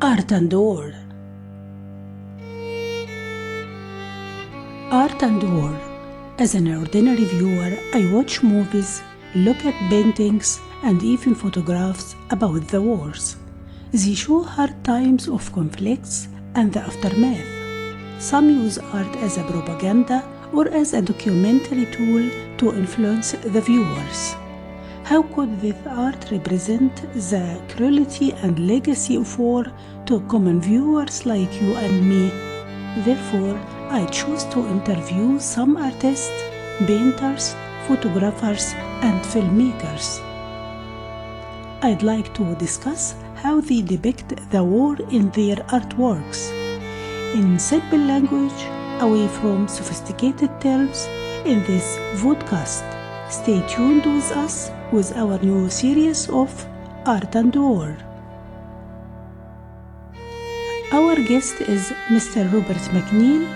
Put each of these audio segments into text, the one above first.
Art and War. Art and War. As an ordinary viewer, I watch movies, look at paintings, and even photographs about the wars. They show hard times of conflicts and the aftermath. Some use art as a propaganda or as a documentary tool to influence the viewers. How could this art represent the cruelty and legacy of war to common viewers like you and me? Therefore, I choose to interview some artists, painters, photographers, and filmmakers. I'd like to discuss how they depict the war in their artworks. In simple language, away from sophisticated terms, in this VODCAST. Stay tuned with us with our new series of Art and War. Our guest is Mr. Robert McNeil.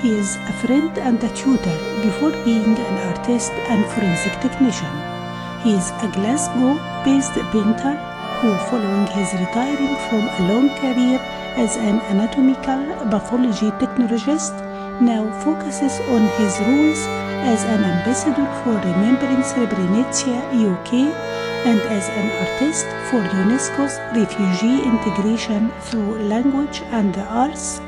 He is a friend and a tutor before being an artist and forensic technician. He is a Glasgow-based painter who, following his retiring from a long career as an anatomical pathology technologist, now focuses on his roles as an ambassador for remembering Srebrenica, UK, and as an artist for UNESCO's refugee integration through language and the arts.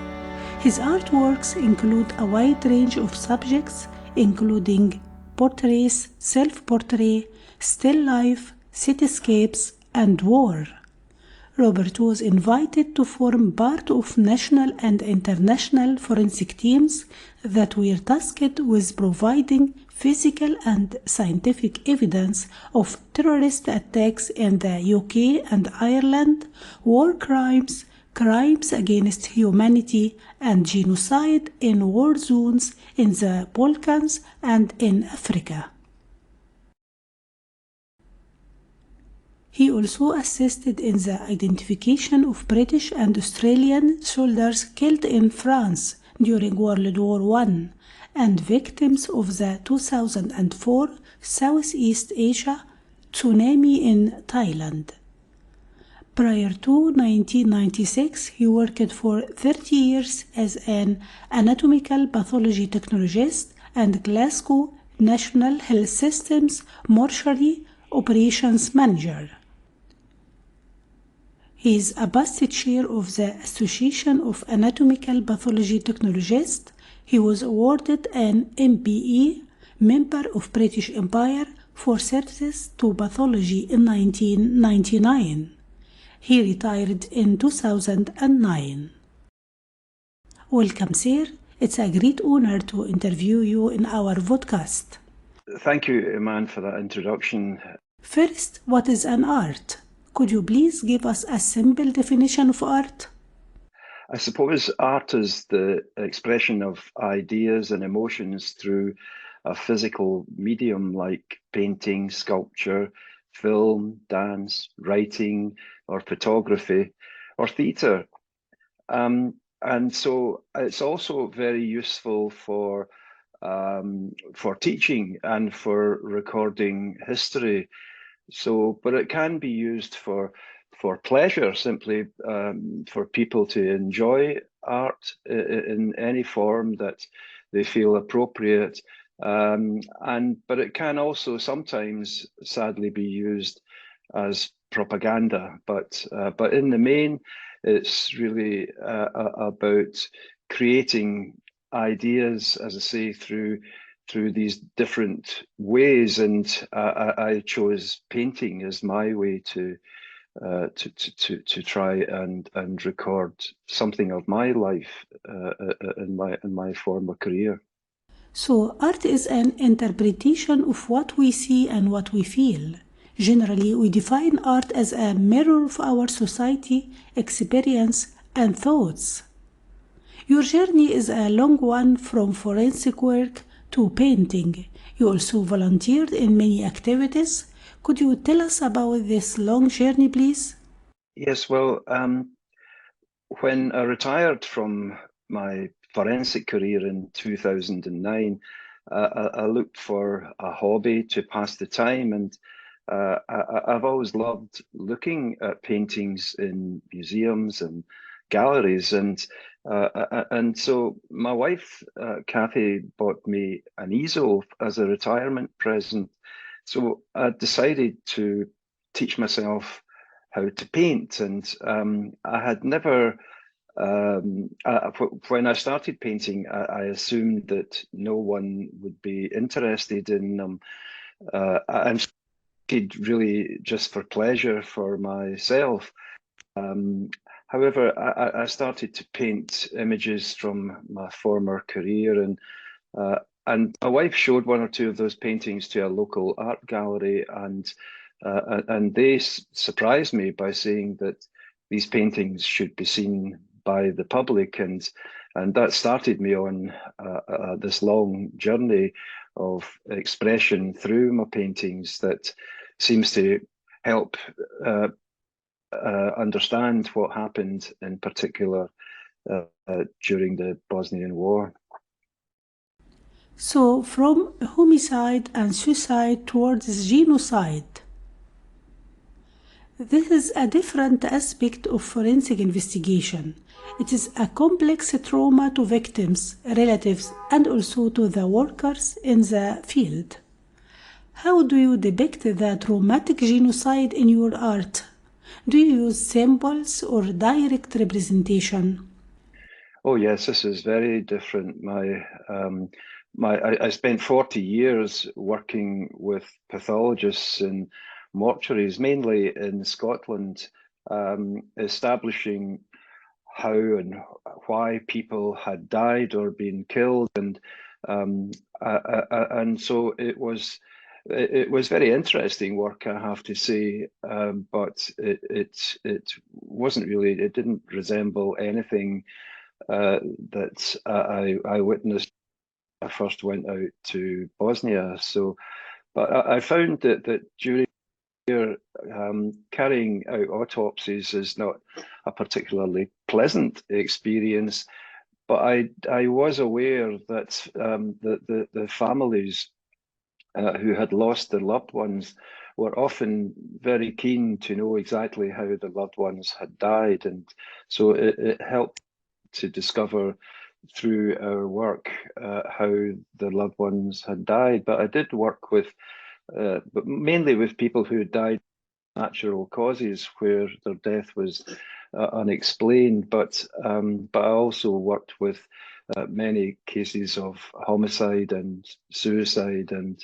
His artworks include a wide range of subjects, including portraits, self-portrait, still life, cityscapes, and war. Robert was invited to form part of national and international forensic teams that were tasked with providing physical and scientific evidence of terrorist attacks in the UK and Ireland, war crimes, crimes against humanity, and genocide in war zones in the Balkans and in Africa. He also assisted in the identification of British and Australian soldiers killed in France during World War I and victims of the 2004 Southeast Asia tsunami in Thailand. Prior to 1996, he worked for 30 years as an anatomical pathology technologist and Glasgow National Health System's Mortuary Operations Manager. He is a past chair of the Association of Anatomical Pathology Technologists. He was awarded an MBE, Member of British Empire, for services to pathology in 1999. He retired in 2009. Welcome, sir. It's a great honor to interview you in our podcast. Thank you, Eman, for that introduction. First, what is an art? Could you please give us a simple definition of art? I suppose art is the expression of ideas and emotions through a physical medium like painting, sculpture, film, dance, writing, or photography, or theatre. And so it's also very useful for teaching and for recording history. So, but it can be used for pleasure, simply for people to enjoy art in any form that they feel appropriate. But it can also sometimes, sadly, be used as propaganda. But in the main, it's really about creating ideas, as I say, through these different ways, and I chose painting as my way to try and record something of my life in my former career. So art is an interpretation of what we see and what we feel. Generally, we define art as a mirror of our society, experience, and thoughts. Your journey is a long one from forensic work to painting. You also volunteered in many activities. Could you tell us about this long journey, please? Yes, well, when I retired from my forensic career in 2009, I looked for a hobby to pass the time, and I've always loved looking at paintings in museums and galleries, and so my wife Kathy bought me an easel as a retirement present. So I decided to teach myself how to paint, and I had never. When I started painting, I assumed that no one would be interested in them. And really just for pleasure for myself. However, I started to paint images from my former career, and my wife showed one or two of those paintings to a local art gallery, and they surprised me by saying that these paintings should be seen by the public, and that started me on this long journey of expression through my paintings that seems to help understand what happened in particular during the Bosnian War. So, from homicide and suicide towards genocide. This is a different aspect of forensic investigation. It is a complex trauma to victims, relatives, and also to the workers in the field. How do you depict the traumatic genocide in your art? Do you use symbols or direct representation? Oh yes, this is very different. I spent 40 years working with pathologists in mortuaries, mainly in Scotland, establishing how and why people had died or been killed, and so it was very interesting work, I have to say, but it wasn't really. It didn't resemble anything that I witnessed when I first went out to Bosnia. So, but I found that during carrying out autopsies is not a particularly pleasant experience, but I was aware that the families who had lost their loved ones were often very keen to know exactly how the loved ones had died, and so it helped to discover through our work how the loved ones had died. But I did work with, but mainly with people who died of natural causes where their death was unexplained. But I also worked with many cases of homicide and suicide, and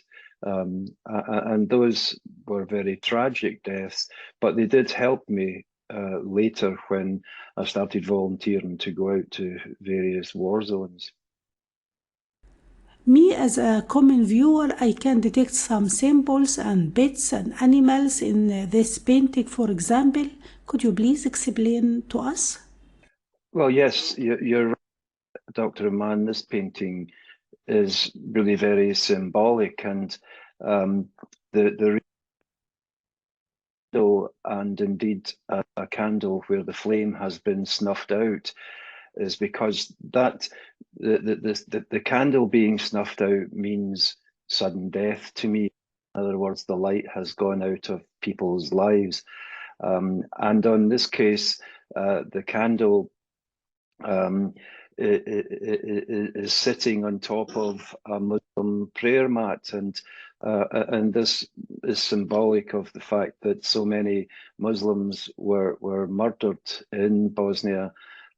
those were very tragic deaths. But they did help me later when I started volunteering to go out to various war zones. Me, as a common viewer, I can detect some symbols and bits and animals in this painting, for example. Could you please explain to us? Well, yes, you're right, Dr. Eman. This painting is really very symbolic, and the candle, and indeed a candle where the flame has been snuffed out, is because that the candle being snuffed out means sudden death to me. In other words, the light has gone out of people's lives, and on this case, the candle is sitting on top of a Muslim prayer mat, and this is symbolic of the fact that so many Muslims were murdered in Bosnia.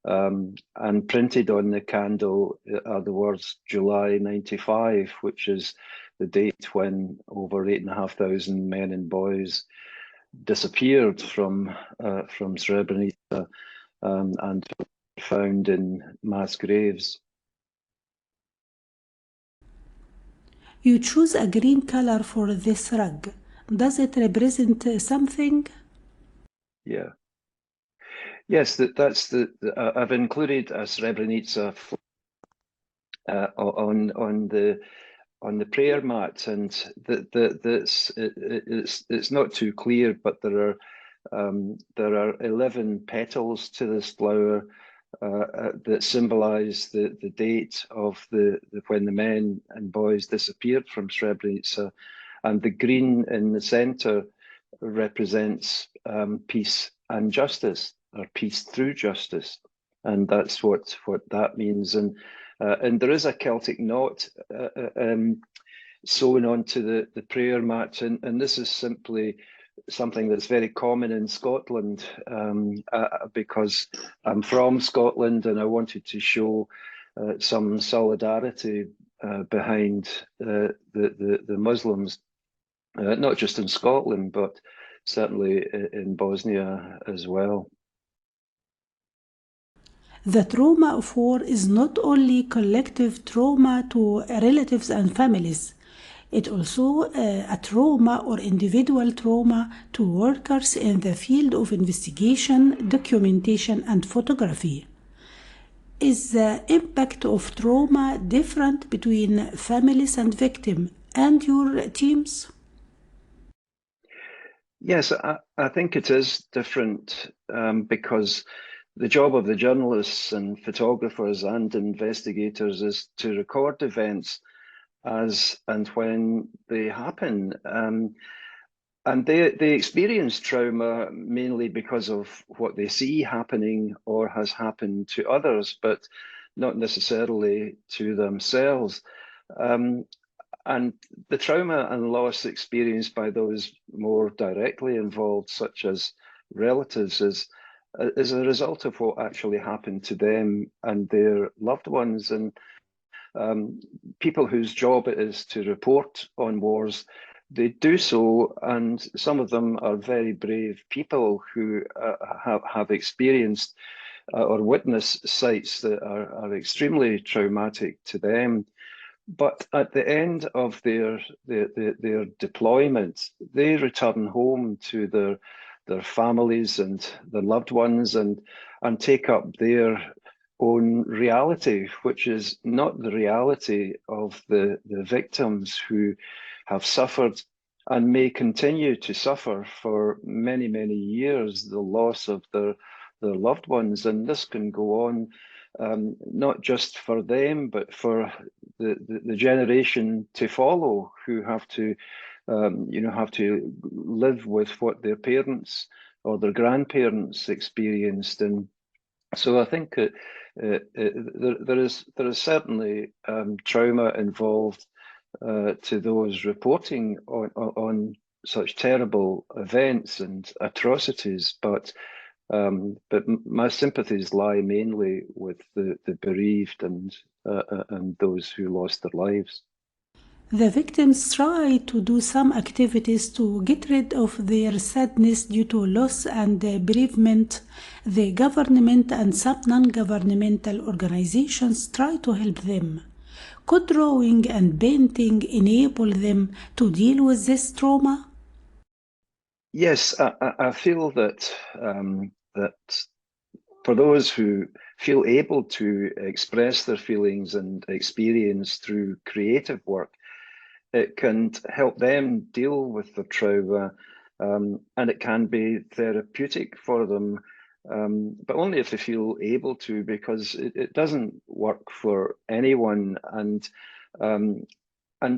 And printed on the candle are the words July 95, which is the date when over 8,500 men and boys disappeared from Srebrenica and found in mass graves. You choose a green color for this rug. Does it represent something? Yeah. Yes, that's the I've included a Srebrenica on the prayer mat, and it's not too clear, but there are 11 petals to this flower that symbolize the date of when the men and boys disappeared from Srebrenica, and the green in the center represents peace and justice, or peace through justice, and that's what that means. And there is a Celtic knot sewn onto the prayer mat, and this is simply something that's very common in Scotland, because I'm from Scotland and I wanted to show some solidarity behind the Muslims, not just in Scotland, but certainly in Bosnia as well. The trauma of war is not only collective trauma to relatives and families. It also a trauma or individual trauma to workers in the field of investigation, documentation, and photography. Is the impact of trauma different between families and victims and your teams? Yes, I think it is different, because the job of the journalists and photographers and investigators is to record events as and when they happen. And they experience trauma mainly because of what they see happening or has happened to others, but not necessarily to themselves. And the trauma and loss experienced by those more directly involved, such as relatives, is a result of what actually happened to them and their loved ones. And people whose job it is to report on wars, they do so, and some of them are very brave people who have experienced or witnessed sites that are extremely traumatic to them. But at the end of their deployment, they return home to their families and their loved ones, and take up their own reality, which is not the reality of the victims who have suffered and may continue to suffer for many, many years, the loss of their loved ones. And this can go on not just for them, but for the generation to follow, who have to have to live with what their parents or their grandparents experienced. And so I think there is certainly trauma involved to those reporting on such terrible events and atrocities, but my sympathies lie mainly with the bereaved and those who lost their lives. The victims try to do some activities to get rid of their sadness due to loss and bereavement. The government and some non-governmental organizations try to help them. Could drawing and painting enable them to deal with this trauma? Yes, I feel that that for those who feel able to express their feelings and experience through creative work, it can help them deal with the trauma, and it can be therapeutic for them, but only if they feel able to, because it doesn't work for anyone. And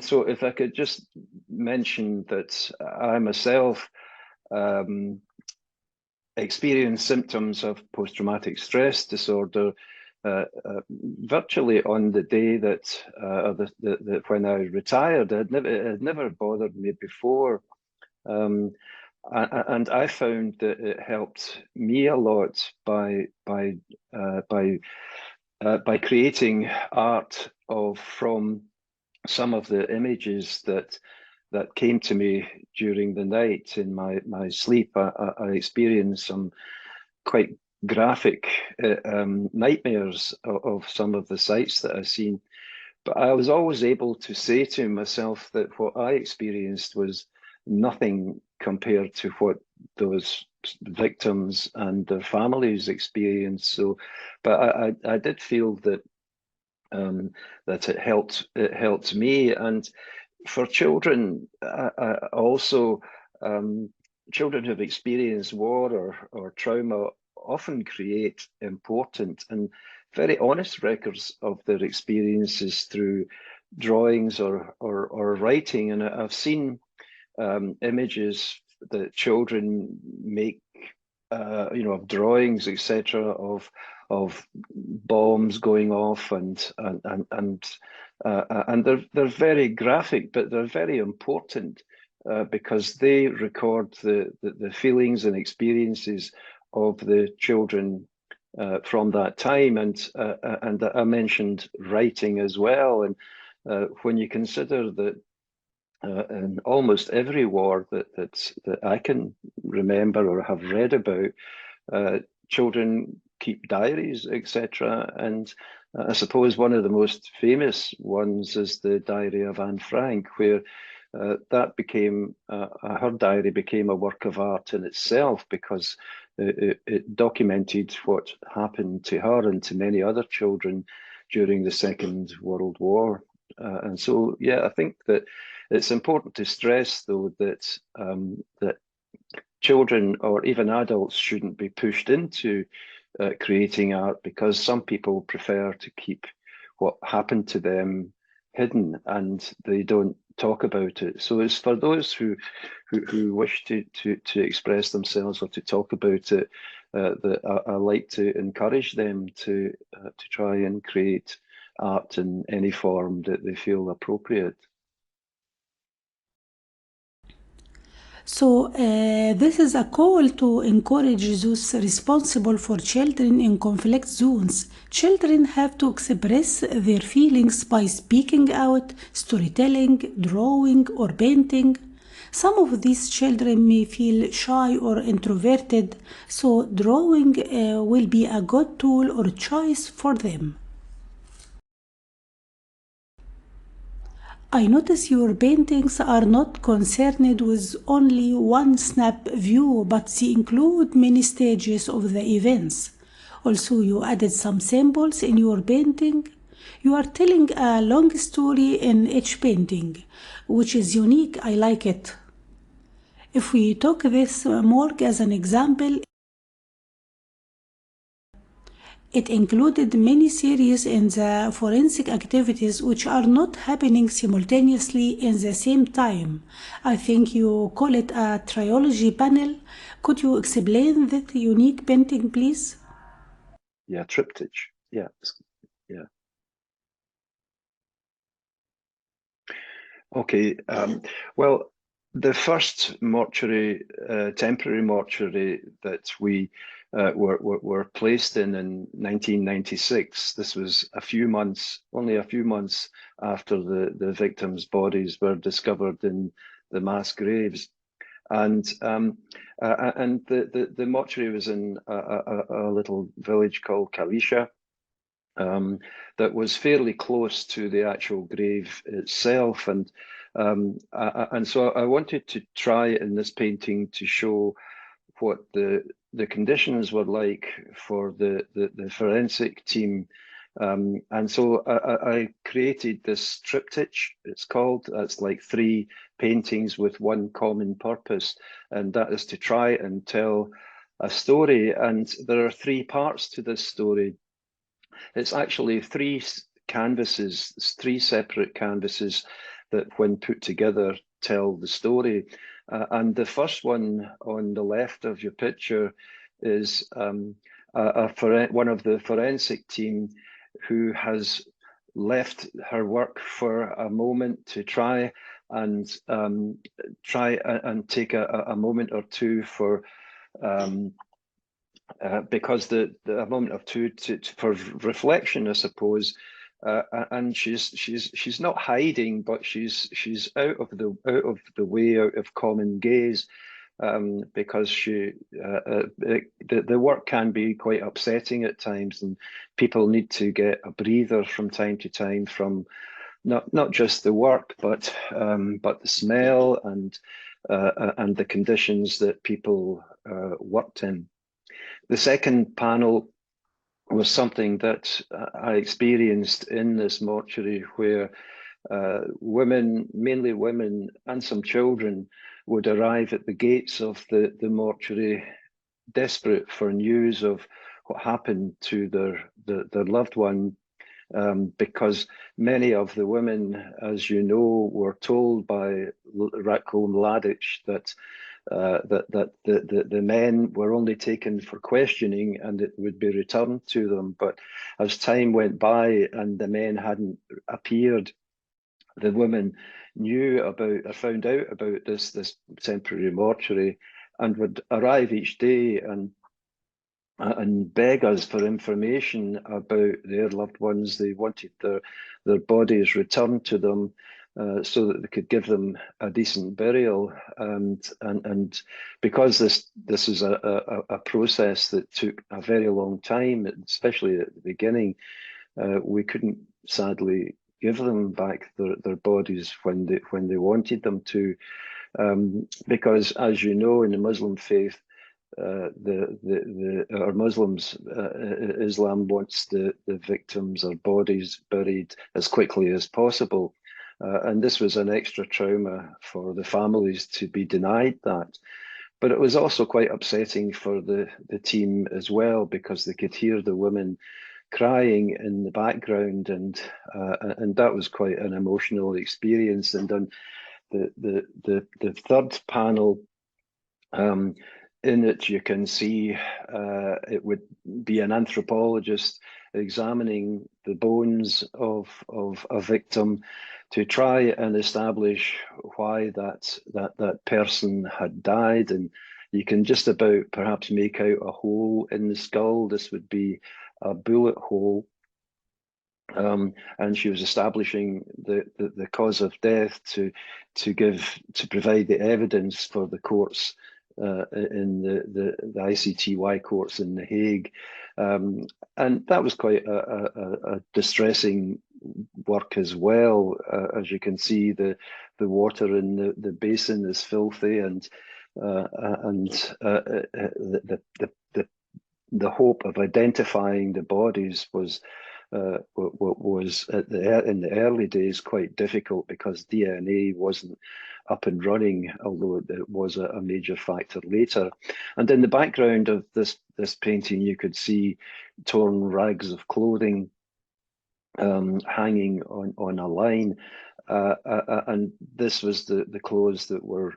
so if I could just mention that I myself experienced symptoms of post-traumatic stress disorder virtually on the day that when I retired. It had never bothered me before, and I found that it helped me a lot by creating art from some of the images that came to me during the night in my sleep. I experienced some quite graphic nightmares of some of the sights that I've seen. But I was always able to say to myself that what I experienced was nothing compared to what those victims and their families experienced. So, but I did feel that that it helped me. And for children, also, children who have experienced war or trauma often create important and very honest records of their experiences through drawings or writing. And I've seen images that children make, of drawings, etc., of bombs going off, and they're very graphic, but they're very important because they record the feelings and experiences of the children from that time, and I mentioned writing as well, and when you consider that in almost every war that I can remember or have read about, children keep diaries, etc. And I suppose one of the most famous ones is the Diary of Anne Frank, where that became, her diary became a work of art in itself, because it documented what happened to her and to many other children during the Second World War. And so, yeah, I think that it's important to stress, though, that that children or even adults shouldn't be pushed into creating art, because some people prefer to keep what happened to them hidden and they don't talk about it. So it's for those who wish to express themselves or to talk about it, that I like to encourage them to try and create art in any form that they feel appropriate. So this is a call to encourage those responsible for children in conflict zones. Children have to express their feelings by speaking out, storytelling, drawing, or painting. Some of these children may feel shy or introverted, so drawing will be a good tool or choice for them. I notice your paintings are not concerned with only one snap view, but they include many stages of the events. Also, you added some symbols in your painting. You are telling a long story in each painting, which is unique. I like it. If we took this morgue as an example, it included many series in the forensic activities which are not happening simultaneously in the same time. I think you call it a trilogy panel. Could you explain that unique painting, please? Yeah, triptych. Yeah, yeah. Okay. Well, the first mortuary, temporary mortuary that we were placed in 1996. This was only a few months after the victims' bodies were discovered in the mass graves, and the mortuary was in a little village called Kalisha. That was fairly close to the actual grave itself, and so I wanted to try in this painting to show what the conditions were like for the forensic team, and so I created this triptych. It's called. It's like 3 paintings with one common purpose, and that is to try and tell a story. And there are 3 parts to this story. It's actually 3 canvases, 3 separate canvases that, when put together, tell the story. And the first one on the left of your picture is one of the forensic team who has left her work for a moment to try and take a moment or two for because a moment or two for reflection, I suppose, and she's not hiding, but she's out of the way, out of common gaze, because the work can be quite upsetting at times, and people need to get a breather from time to time from not just the work, but the smell and the conditions that people worked in. The second panel was something that I experienced in this mortuary, where women, mainly women and some children, would arrive at the gates of the mortuary, desperate for news of what happened to their loved one, because many of the women, as you know, were told by Ratko Mladic that that the men were only taken for questioning and it would be returned to them. But as time went by and the men hadn't appeared, the women knew about or found out about this temporary mortuary and would arrive each day and beg us for information about their loved ones. They wanted their bodies returned to them so that they could give them a decent burial. And because this is a process that took a very long time, especially at the beginning, we couldn't sadly give them back their bodies when they wanted them to, because, as you know, in the Muslim faith, our Muslims, Islam wants the victims or bodies buried as quickly as possible, and this was an extra trauma for the families to be denied that. But it was also quite upsetting for the team as well, because they could hear the women crying in the background, and that was quite an emotional experience. And on the third panel, in it you can see it would be an anthropologist examining the bones of a victim to try and establish why that person had died. And you can just about perhaps make out a hole in the skull. This would be a bullet hole. And she was establishing the cause of death to provide the evidence for the courts in the ICTY courts in The Hague. And that was quite a distressing work as well. As you can see, the water in the basin is filthy, and the hope of identifying the bodies was in the early days quite difficult, because DNA wasn't up and running, although it was a major factor later. And in the background of this painting, you could see torn rags of clothing hanging on a line, and this was the clothes that were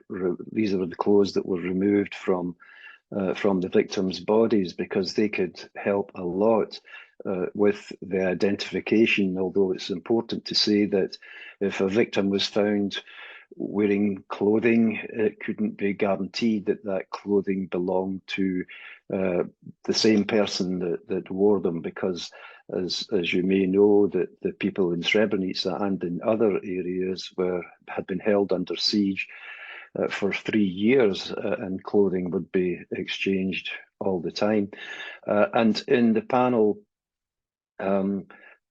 these were the clothes that were removed from the victims' bodies, because they could help a lot with the identification. Although it's important to say that if a victim was found wearing clothing, it couldn't be guaranteed that that clothing belonged to the same person that wore them, because as you may know, that the people in Srebrenica and in other areas had been held under siege for 3 years, and clothing would be exchanged all the time. And in the panel, in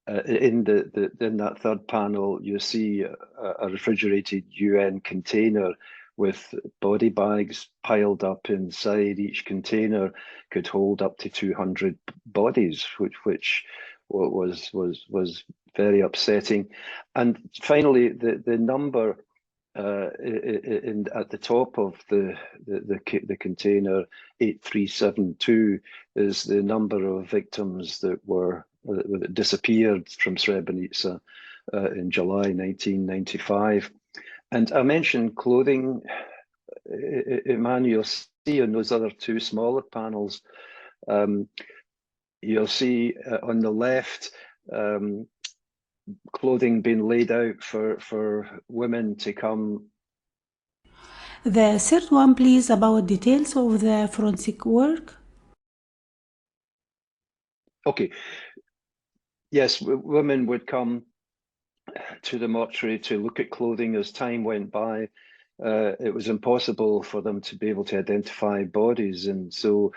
that third panel, you see a refrigerated UN container with body bags piled up inside. Each container could hold up to 200 bodies, which was very upsetting. And finally, the number at the top of the container, 8372, is the number of victims that disappeared from Srebrenica in July 1995. And I mentioned clothing. Eman, you'll see on those other two smaller panels, you'll see on the left clothing being laid out for women to come. The third one, please, about details of the forensic work. Okay. Yes, women would come to the mortuary to look at clothing. As time went by, it was impossible for them to be able to identify bodies, and so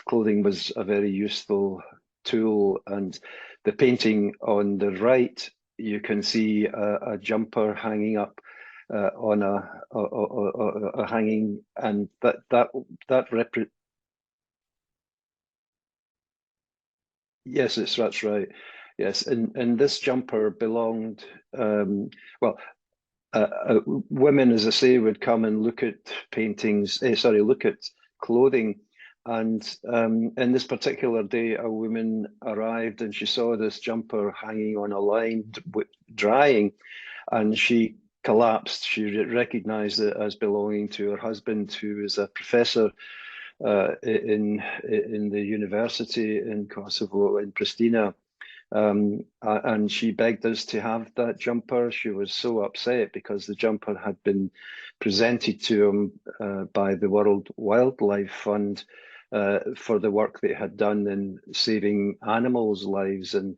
clothing was a very useful tool. And the painting on the right, you can see a jumper hanging up on a hanging, and that yes, that's right. Yes, and this jumper belonged, women, as I say, would come and look at paintings, look at clothing. And in this particular day, a woman arrived and she saw this jumper hanging on a line drying, and she collapsed. She recognized it as belonging to her husband, who was a professor in the university in Kosovo, in Pristina. And she begged us to have that jumper. She was so upset because the jumper had been presented to him by the World Wildlife Fund for the work they had done in saving animals' lives, and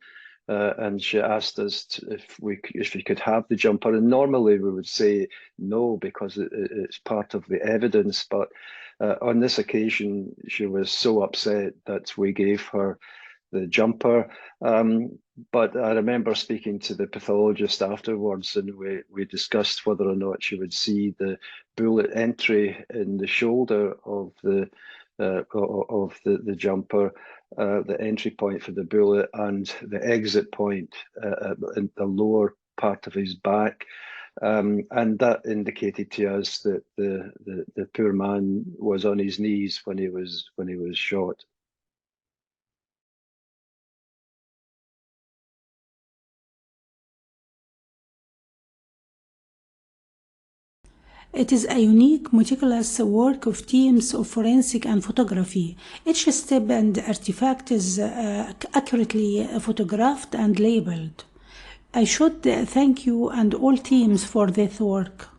she asked us if we could have the jumper. And normally we would say no because it's part of the evidence, but on this occasion she was so upset that we gave her the jumper. But I remember speaking to the pathologist afterwards, and we discussed whether or not she would see the bullet entry in the shoulder of the jumper, the entry point for the bullet, and the exit point in the lower part of his back. And that indicated to us that the poor man was on his knees when he was shot. It is a unique, meticulous work of teams of forensic and photography. Each step and artifact is accurately photographed and labeled. I should thank you and all teams for this work.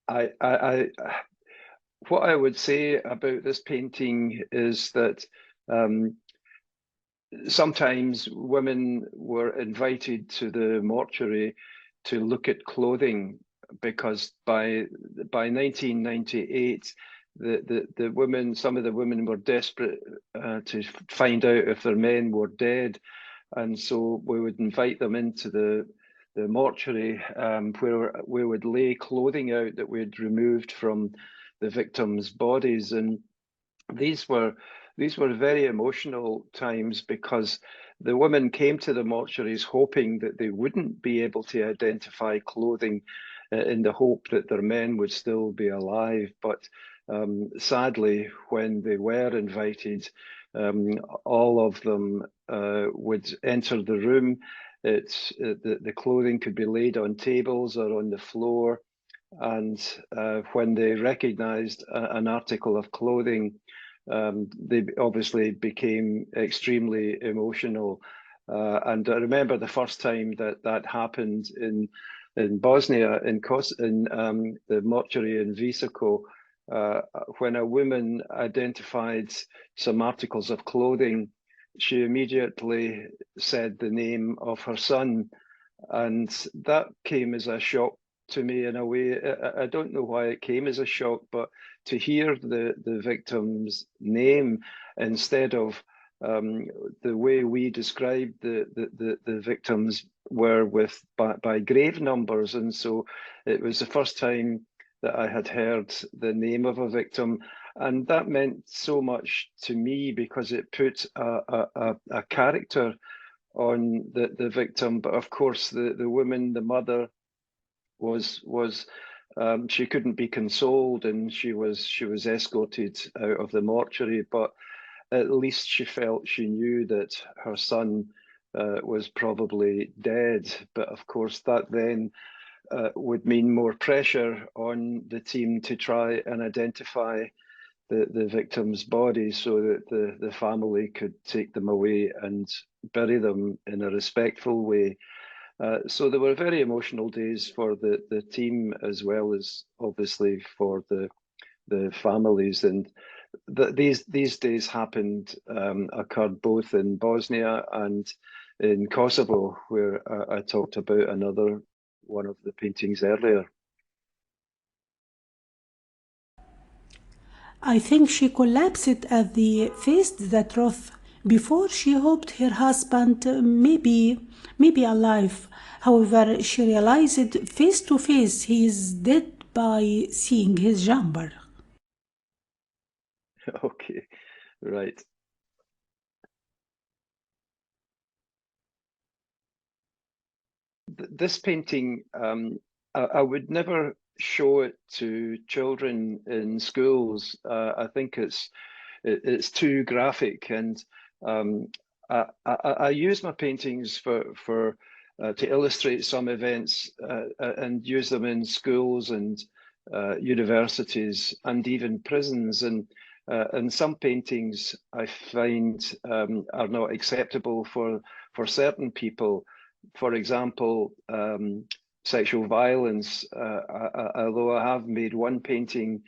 What I would say about this painting is that sometimes women were invited to the mortuary to look at clothing, because by 1998, the women, some of the women were desperate to find out if their men were dead, and so we would invite them into the mortuary where we would lay clothing out that we had removed from the victims' bodies. And these were very emotional times, because the women came to the mortuaries hoping that they wouldn't be able to identify clothing, in the hope that their men would still be alive. But sadly, when they were invited, all of them would enter the room. The clothing could be laid on tables or on the floor, and when they recognized an article of clothing, they obviously became extremely emotional. And I remember the first time that happened in Bosnia, in the mortuary in Visoko, when a woman identified some articles of clothing. She immediately said the name of her son, and that came as a shock to me in a way. I don't know why it came as a shock, but to hear the victim's name instead of the way we described the victims were by grave numbers. And so it was the first time that I had heard the name of a victim. And that meant so much to me, because it put a character on the victim. But of course, the woman, the mother, was she couldn't be consoled, and she was escorted out of the mortuary. But at least she felt, she knew that her son was probably dead. But of course, that then would mean more pressure on the team to try and identify the victims' bodies, so that the family could take them away and bury them in a respectful way. So there were very emotional days for the team, as well as obviously for the families. And these days occurred both in Bosnia and in Kosovo, where I talked about another one of the paintings earlier. I think she collapsed as they faced the truth. Before, she hoped her husband may be alive. However, she realized face to face he is dead by seeing his jumper. Okay, right. This painting, I would never show it to children in schools. I think it's too graphic, and I use my paintings to illustrate some events and use them in schools and universities and even prisons. And some paintings I find are not acceptable for certain people. For example, sexual violence. Although I have made one painting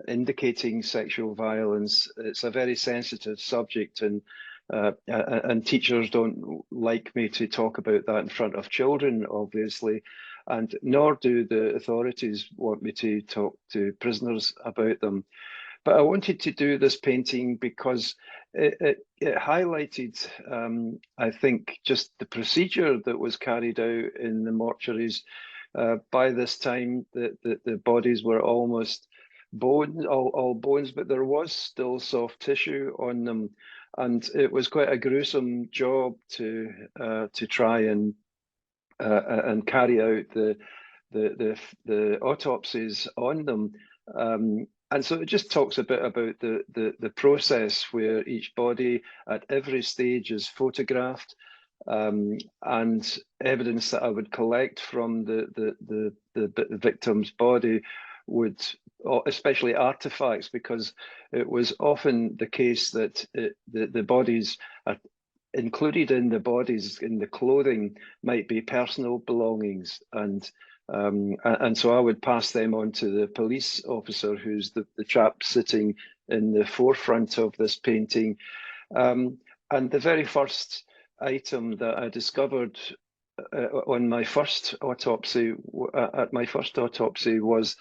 indicating sexual violence, it's a very sensitive subject, and teachers don't like me to talk about that in front of children, obviously, and nor do the authorities want me to talk to prisoners about them. But I wanted to do this painting because it highlighted, I think, just the procedure that was carried out in the mortuaries. By this time, the bodies were almost bones, all bones, but there was still soft tissue on them, and it was quite a gruesome job to try and carry out the autopsies on them. And so it just talks a bit about the process where each body at every stage is photographed, and evidence that I would collect from the victim's body would, especially artifacts, because it was often the case that the bodies are included in the bodies, in the clothing, might be personal belongings, and so I would pass them on to the police officer, who's the chap sitting in the forefront of this painting. And the very first item that I discovered on my first autopsy, at my first autopsy, was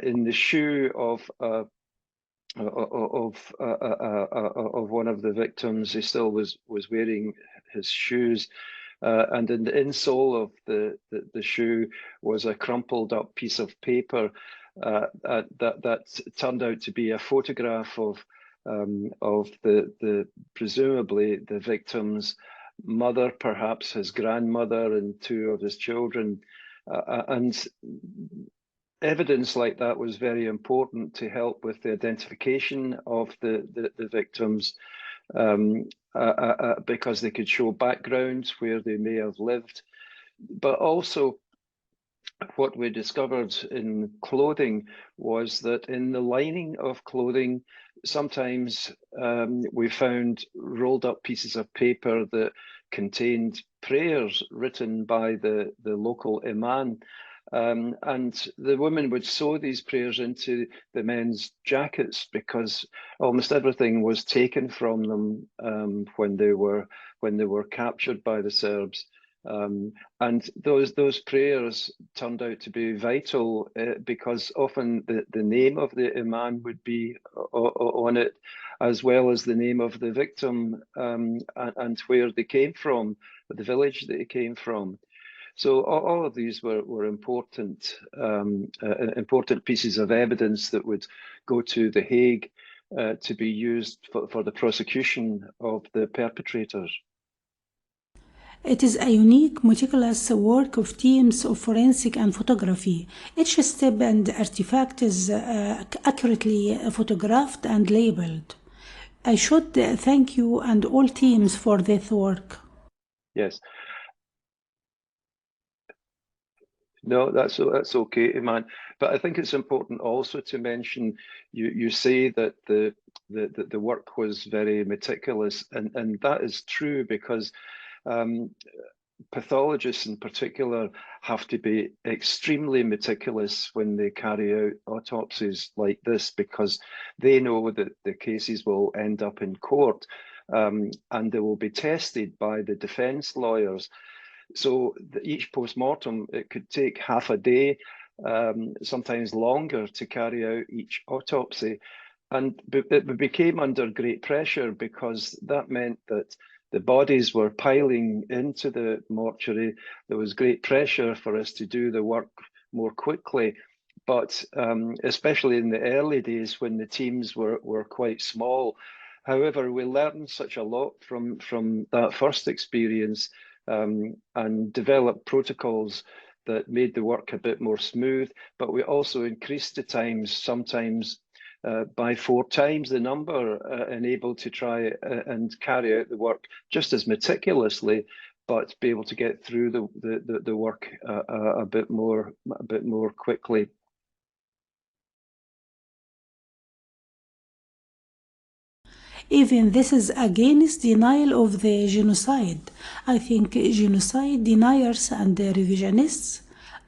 in the shoe of one of the victims. He still was wearing his shoes, and in the insole of the shoe was a crumpled up piece of paper that turned out to be a photograph of the presumably the victim's mother, perhaps his grandmother, and two of his children, and evidence like that was very important to help with the identification of the victims, because they could show backgrounds where they may have lived. But also, what we discovered in clothing was that in the lining of clothing, sometimes we found rolled up pieces of paper that contained prayers written by the local Eman. And the women would sew these prayers into the men's jackets, because almost everything was taken from them when they were captured by the Serbs. And those prayers turned out to be vital, because often the name of the Iman would be on it, as well as the name of the victim, and where they came from, the village that they came from. So all of these were important pieces of evidence that would go to The Hague to be used for the prosecution of the perpetrators. It is a unique, meticulous work of teams of forensic and photography. Each step and artifact is accurately photographed and labeled. I should thank you and all teams for this work. Yes. No, that's okay, Eman. But I think it's important also to mention, you say that the work was very meticulous, and that is true, because pathologists in particular have to be extremely meticulous when they carry out autopsies like this, because they know that the cases will end up in court, and they will be tested by the defense lawyers. So each post-mortem, it could take half a day, sometimes longer, to carry out each autopsy. And it became under great pressure, because that meant that the bodies were piling into the mortuary. There was great pressure for us to do the work more quickly. But especially in the early days, when the teams were quite small. However, we learned such a lot from that first experience, and developed protocols that made the work a bit more smooth, but we also increased the times. Sometimes by 4 times the number and able to try and carry out the work just as meticulously, but be able to get through the work a bit more quickly. Even this is against denial of the genocide. I think genocide deniers and revisionists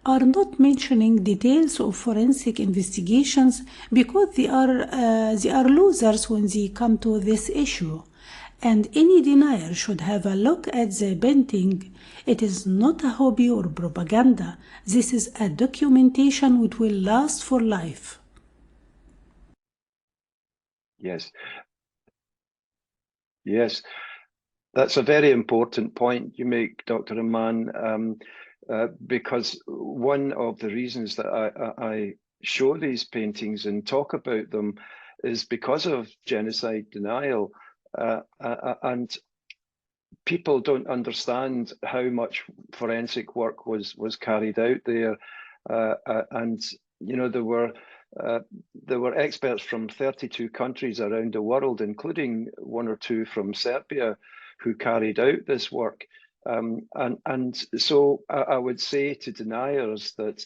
are not mentioning details of forensic investigations because they are losers when they come to this issue. And any denier should have a look at the painting. It is not a hobby or propaganda. This is a documentation which will last for life. Yes. Yes, that's a very important point you make, Dr. Eman, because one of the reasons that I show these paintings and talk about them is because of genocide denial, and people don't understand how much forensic work was carried out there, and you know there were experts from 32 countries around the world, including 1 or 2 from Serbia, who carried out this work. And so I would say to deniers that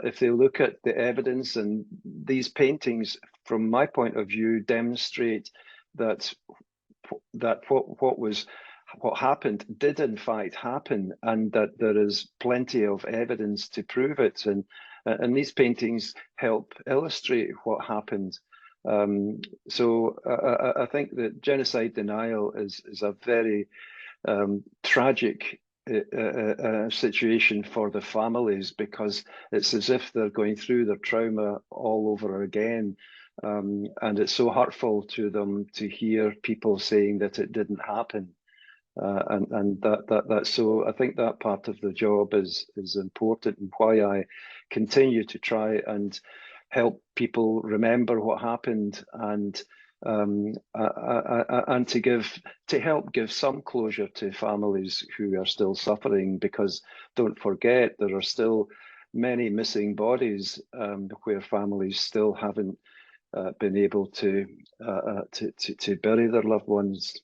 if they look at the evidence, and these paintings, from my point of view, demonstrate that what happened did in fact happen, and that there is plenty of evidence to prove it. And these paintings help illustrate what happened. So I think that genocide denial is a very tragic situation for the families, because it's as if they're going through their trauma all over again. And it's so hurtful to them to hear people saying that it didn't happen. And that's so, I think that part of the job is important, and why I continue to try and help people remember what happened, and to help give some closure to families who are still suffering, because don't forget there are still many missing bodies where families still haven't been able to bury their loved ones.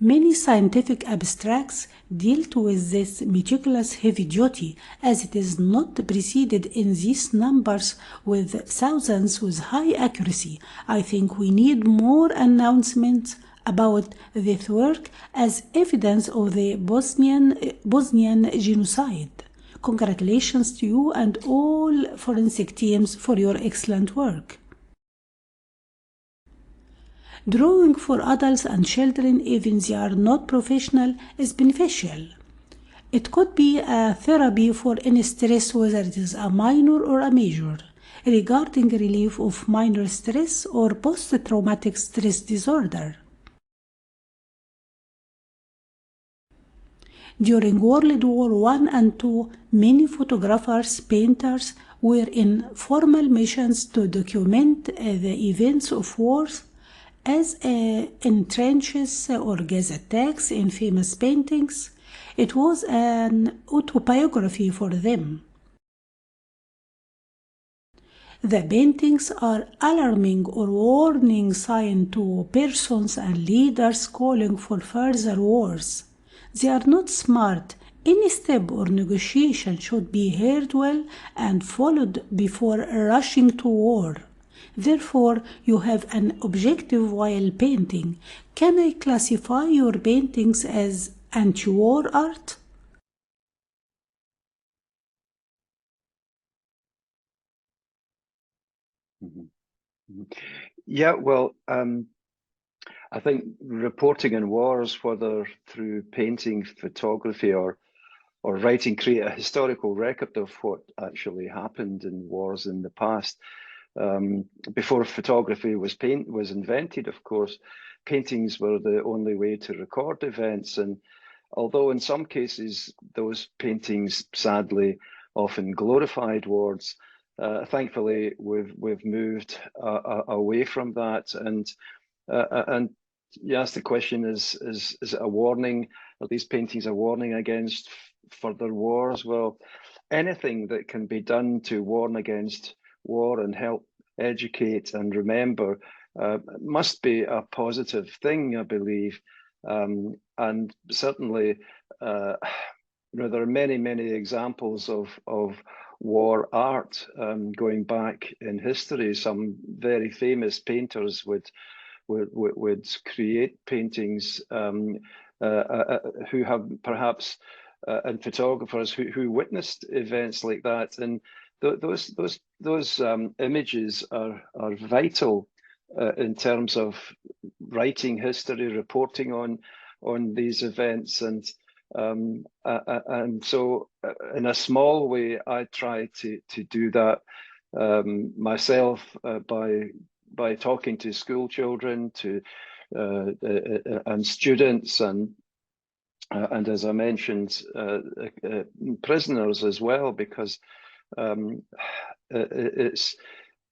Many scientific abstracts deal with this meticulous heavy duty, as it is not preceded in these numbers with thousands with high accuracy. I think we need more announcements about this work as evidence of the Bosnian genocide. Congratulations to you and all forensic teams for your excellent work. Drawing for adults and children, even they are not professional, is beneficial. It could be a therapy for any stress, whether it is a minor or a major, regarding relief of minor stress or post-traumatic stress disorder. During World War I and II, many photographers, painters were in formal missions to document the events of wars, as in trenches or gas attacks in famous paintings. It was an autobiography for them. The paintings are alarming or warning sign to persons and leaders calling for further wars. They are not smart. Any step or negotiation should be heard well and followed before rushing to war. Therefore, you have an objective while painting. Can I classify your paintings as anti-war art? Yeah, well, I think reporting on wars, whether through painting, photography, or writing, create a historical record of what actually happened in wars in the past. Before photography was invented, of course, paintings were the only way to record events. And although in some cases those paintings sadly often glorified wars, thankfully we've moved away from that. And you asked the question: is it a warning? Are these paintings a warning against further wars? Well, anything that can be done to warn against war and help educate and remember must be a positive thing, I believe. And certainly, there are many, many examples of war art going back in history. Some very famous painters would create paintings who have perhaps and photographers who witnessed events like that, and those images are vital in terms of writing history, reporting on these events, and so in a small way I try to do that myself by talking to school children, and students, and as I mentioned, prisoners as well, because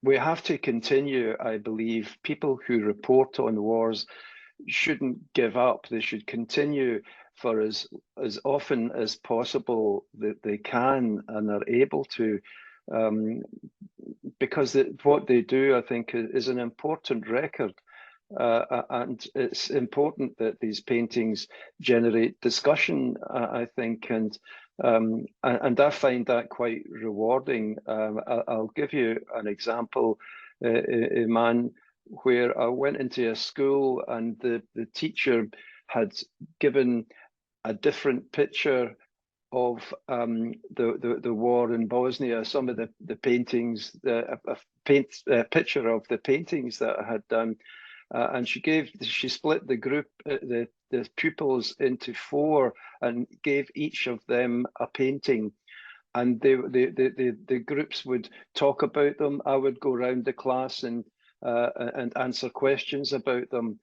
we have to continue. I believe people who report on wars shouldn't give up. They should continue for as often as possible that they can and are able to, because what they do, I think, is an important record. And it's important that these paintings generate discussion, I think, and I find that quite rewarding. I'll give you an example, Eman, where I went into a school and the teacher had given a different picture of the war in Bosnia. Some of the paintings, a picture of the paintings that I had done. And she split the group, the pupils into 4, and gave each of them a painting. And the groups would talk about them. I would go around the class and answer questions about them.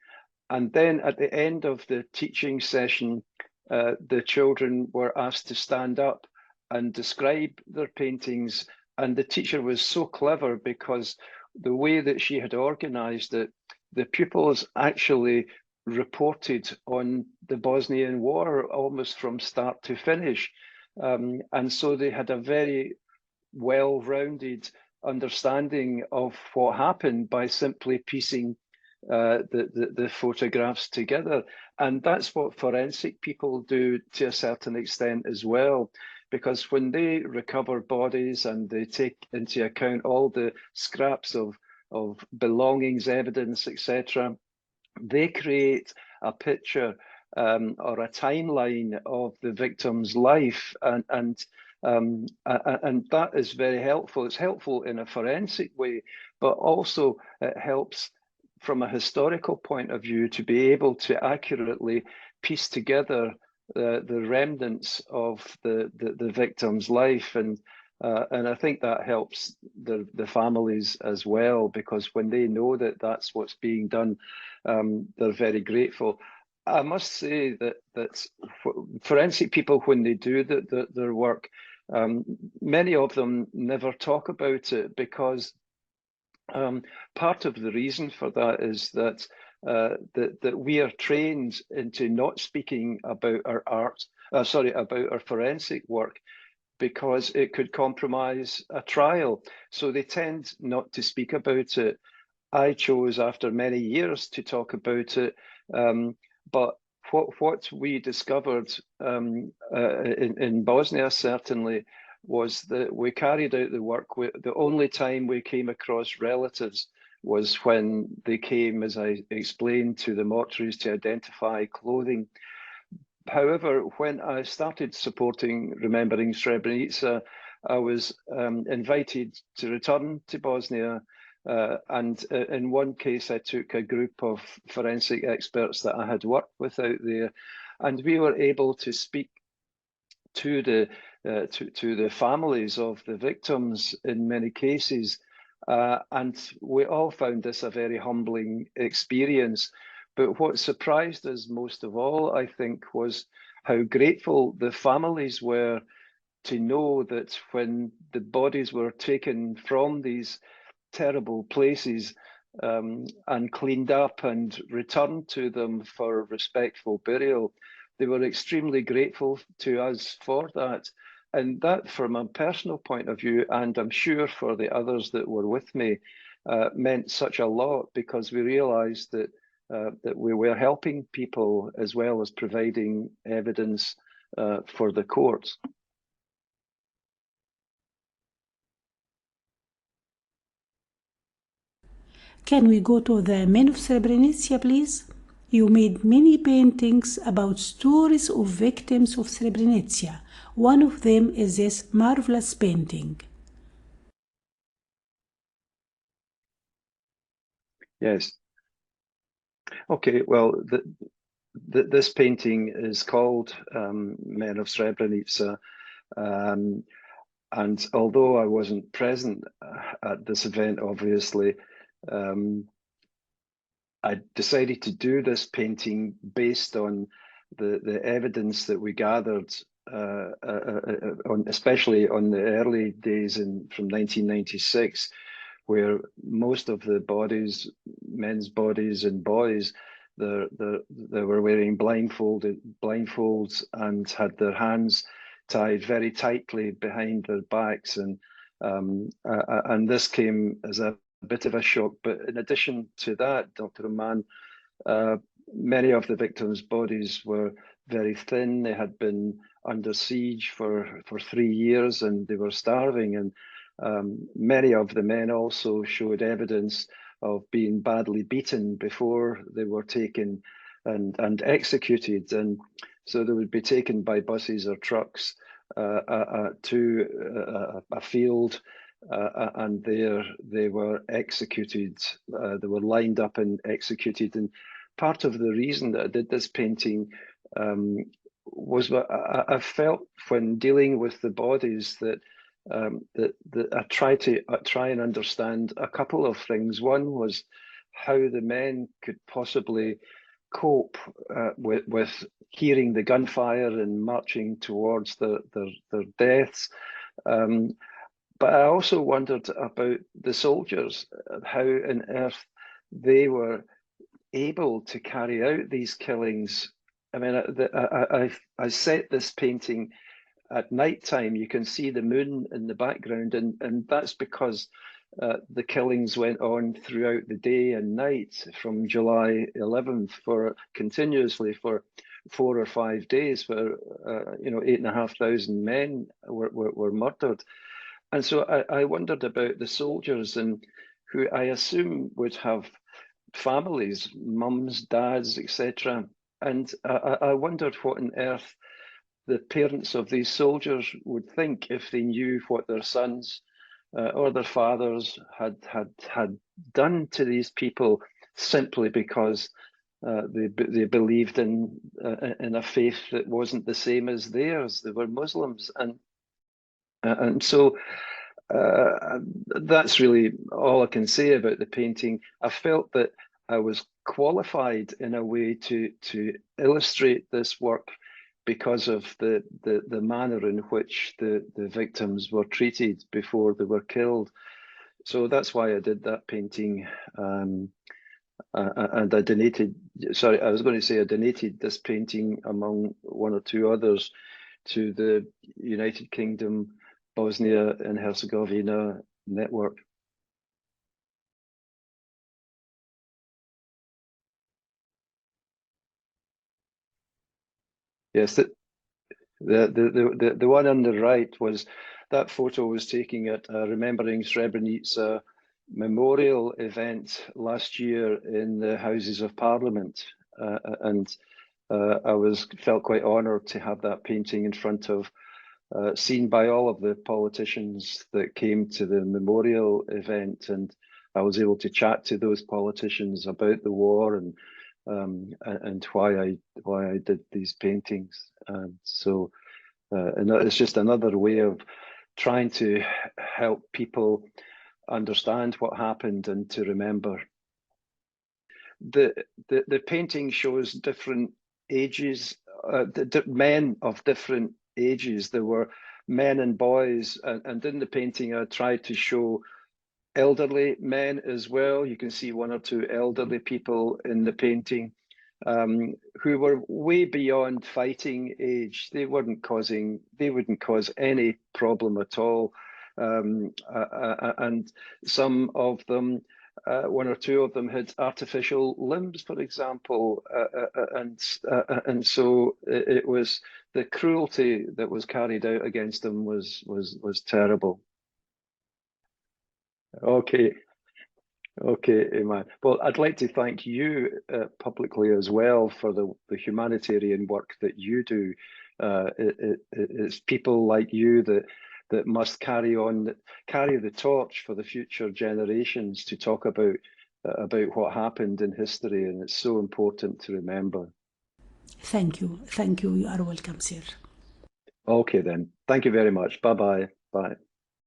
And then at the end of the teaching session, the children were asked to stand up and describe their paintings. And the teacher was so clever, because the way that she had organized it, the pupils actually reported on the Bosnian War almost from start to finish. And so they had a very well-rounded understanding of what happened by simply piecing the photographs together. And that's what forensic people do to a certain extent as well, because when they recover bodies and they take into account all the scraps of belongings, evidence, etc., they create a picture or a timeline of the victim's life, and that is very helpful. It's helpful in a forensic way, but also it helps from a historical point of view to be able to accurately piece together the remnants of the victim's life, and I think that helps the families as well, because when they know that that's what's being done, they're very grateful. I must say that forensic people, when they do their work, many of them never talk about it, because part of the reason for that is that that we are trained into not speaking about our about our forensic work, because it could compromise a trial. So they tend not to speak about it. I chose, after many years, to talk about it. But what we discovered in Bosnia, certainly, was that we carried out the work. The only time we came across relatives was when they came, as I explained, to the mortuaries to identify clothing. However, when I started supporting Remembering Srebrenica, I was invited to return to Bosnia. And in one case, I took a group of forensic experts that I had worked with out there, and we were able to speak to the families of the victims in many cases. And we all found this a very humbling experience. But what surprised us most of all, I think, was how grateful the families were to know that when the bodies were taken from these terrible places and cleaned up and returned to them for respectful burial, they were extremely grateful to us for that. and that, from a personal point of view, and I'm sure for the others that were with me, meant such a lot, because we realized that that we were helping people as well as providing evidence for the courts. Can we go to the men of Srebrenica, please? You made many paintings about stories of victims of Srebrenica. One of them is this marvelous painting. Yes. Okay, well, this painting is called Men of Srebrenica. And although I wasn't present at this event, obviously, I decided to do this painting based on the evidence that we gathered, especially on the early days from 1996, where most of the bodies, men's bodies and boys, they were wearing blindfolds and had their hands tied very tightly behind their backs, and this came as a bit of a shock. But in addition to that, Dr. Eman, many of the victims' bodies were very thin. They had been under siege for 3 years, and they were starving. And many of the men also showed evidence of being badly beaten before they were taken and executed. And so they would be taken by buses or trucks to a field, and there they were executed. They were lined up and executed. And part of the reason that I did this painting was what I felt when dealing with the bodies, that I try and understand a couple of things. One was how the men could possibly cope with hearing the gunfire and marching towards their deaths. But I also wondered about the soldiers, how on earth they were able to carry out these killings. I mean, I set this painting at night time. You can see the moon in the background, and that's because the killings went on throughout the day and night from July 11th continuously for 4 or 5 days, where 8,500 men were murdered. And so I wondered about the soldiers, and who I assume would have families, mums, dads, etc. And I wondered what on earth the parents of these soldiers would think if they knew what their sons or their fathers had done to these people, simply because they believed in a faith that wasn't the same as theirs. They were Muslims, and so that's really all I can say about the painting. I felt that I was qualified in a way to illustrate this work because of the manner in which the victims were treated before they were killed. So that's why I did that painting. And I donated, sorry, I was going to say I donated this painting among 1 or 2 others to the United Kingdom, Bosnia and Herzegovina network. Yes, the one on the right was, that photo was taken at a Remembering Srebrenica memorial event last year in the Houses of Parliament, and I felt quite honoured to have that painting in front of, seen by all of the politicians that came to the memorial event, and I was able to chat to those politicians about the war and why I did these paintings. And so, and it's just another way of trying to help people understand what happened and to remember. The painting shows different ages, men of different ages. There were men and boys, and in the painting I tried to show elderly men as well. You can see 1 or 2 elderly people in the painting, who were way beyond fighting age. They wouldn't cause any problem at all. And some of them, one or two of them, had artificial limbs, for example, and so it was the cruelty that was carried out against them was terrible. Okay. Okay, Eman. Well, I'd like to thank you publicly as well for the humanitarian work that you do. It's people like you that must carry the torch for the future generations to talk about what happened in history, and it's so important to remember. Thank you. You are welcome, sir. Okay then. Thank you very much. Bye-bye. Bye.